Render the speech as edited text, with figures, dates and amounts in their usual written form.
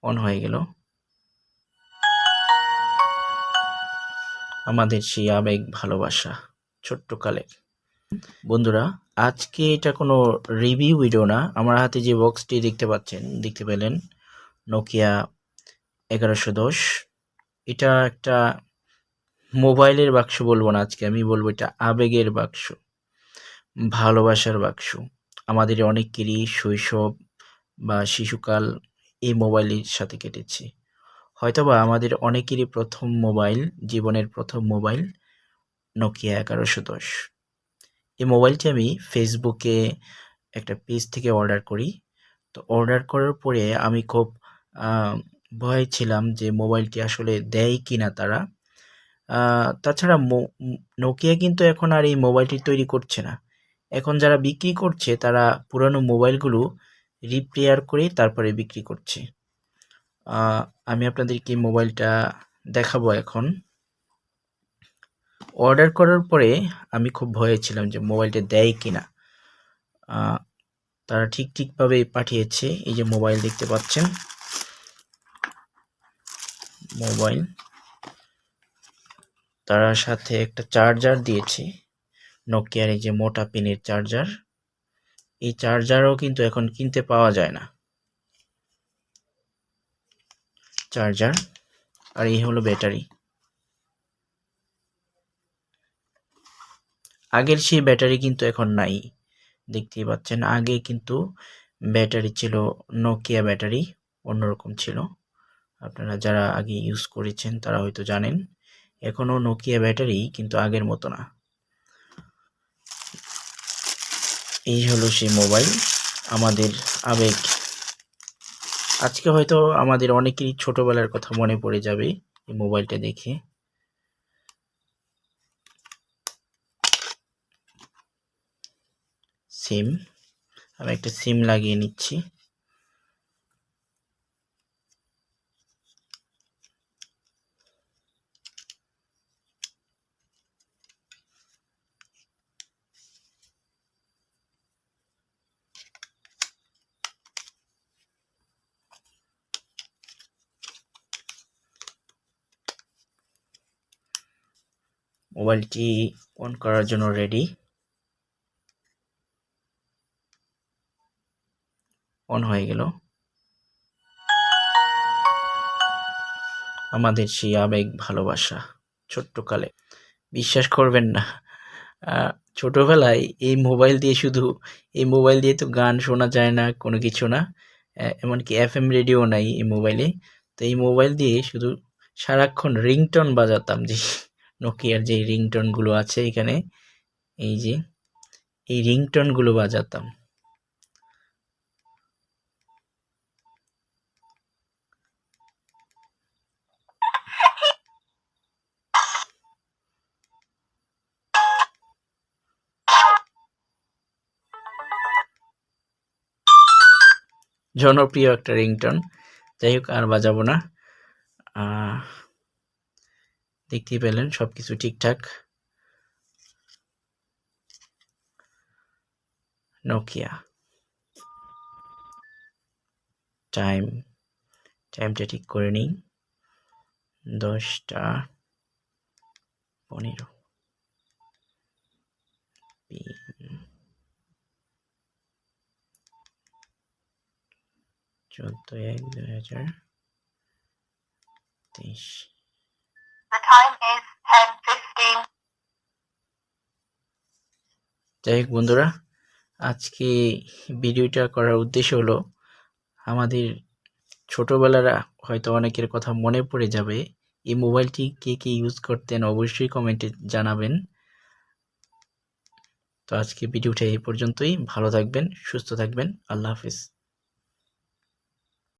On হয়ে গেল আমাদের সেই আবেগ ভালোবাসা ছোট্টকালের। বন্ধুরা, আজকে এটা কোনো রিভিউ ভিডিও না। আমার হাতে যে বক্সটি দেখতে পেলেন, নোকিয়া 1110। এটা একটা মোবাইলের বাক্স বলবো না, আজকে আমি বলবো এটা আবেগের বাক্স, ভালোবাসার বাক্স। আমাদের অনেকেরই শৈশব বা শিশুকাল এই মোবাইলের সাথে কেটেছে। হয়তোবা আমাদের অনেকেরই প্রথম মোবাইল, জীবনের প্রথম মোবাইল নোকিয়া 1110। এই মোবাইলটি আমি ফেসবুকে একটা পেজ থেকে অর্ডার করি। তো অর্ডার করার পরে আমি খুব ভয়ে ছিলাম যে মোবাইলটি আসলে দেয় কিনা তারা। তাছাড়া নোকিয়া কিন্তু এখন আর এই মোবাইলটি তৈরি করছে না। এখন যারা বিক্রি করছে তারা পুরানো মোবাইলগুলো রিপেয়ার করে তারপরে বিক্রি করছে। আমি আপনাদেরকে মোবাইলটা দেখাবো এখন। অর্ডার করার পরে আমি খুব ভয়ে ছিলাম যে মোবাইলটা দেয় কিনা। তারা ঠিকভাবে পাঠিয়েছে। এই যে মোবাইল দেখতে পাচ্ছেন, মোবাইল, তার সাথে একটা চার্জার দিয়েছে, নোকিয়ার এই যে মোটা পিনের চার্জার। এই চার্জারও কিন্তু এখন কিনতে পাওয়া যায় না, চার্জার। আর এই হলো ব্যাটারি। আগের সেই ব্যাটারি কিন্তু এখন নাই, দেখতেই পাচ্ছেন। আগে কিন্তু ব্যাটারি ছিল নোকিয়া ব্যাটারি, অন্যরকম ছিল। আপনারা যারা আগে ইউজ করেছেন তারা হয়তো জানেন। এখনও নোকিয়া ব্যাটারি, কিন্তু আগের মতো না। এই হলো সেই মোবাইল, আমাদের আবেগ। আজকে হয়তো আমাদের অনেকেরই ছোটবেলার কথা মনে পড়ে যাবে এই মোবাইলটা দেখে। সিম, আমি একটা সিম লাগিয়ে নিচ্ছি। মোবাইলটি অন করার জন্য রেডি। অন হয়ে গেল আমাদের সেই আবেগ ভালোবাসা ছোট্টকালে। বিশ্বাস করবেন না, ছোটবেলায় এই মোবাইল দিয়ে তো গান শোনা যায় না, কোনো কিছু না। এমনকি FM রেডিও নাই এই মোবাইলে। তো এই মোবাইল দিয়ে শুধু সারাক্ষণ রিংটোন বাজাতাম, যে নোকিয়ার যে রিংটোনগুলো আছে এখানে, এই যে এই রিংটোনগুলো বাজাতাম। জনপ্রিয় একটা রিংটোন। যাই হোক, আর বাজাবো না। দেখতেই পেলেন সবকিছু ঠিকঠাক। নোকিয়া। টাইমটা ঠিক করে নিই, 10টা 15। 14/1/2023। যাই হোক বন্ধুরা, আজকে ভিডিওটা করার উদ্দেশ্য হলো, আমাদের ছোটবেলারা হয়তো অনেকের কথা মনে পড়ে যাবে। এই মোবাইলটি কে ইউজ করতেন অবশ্যই কমেন্টে জানাবেন। তো আজকে ভিডিওটা এই পর্যন্তই। ভালো থাকবেন, সুস্থ থাকবেন। আল্লাহ হাফিজ।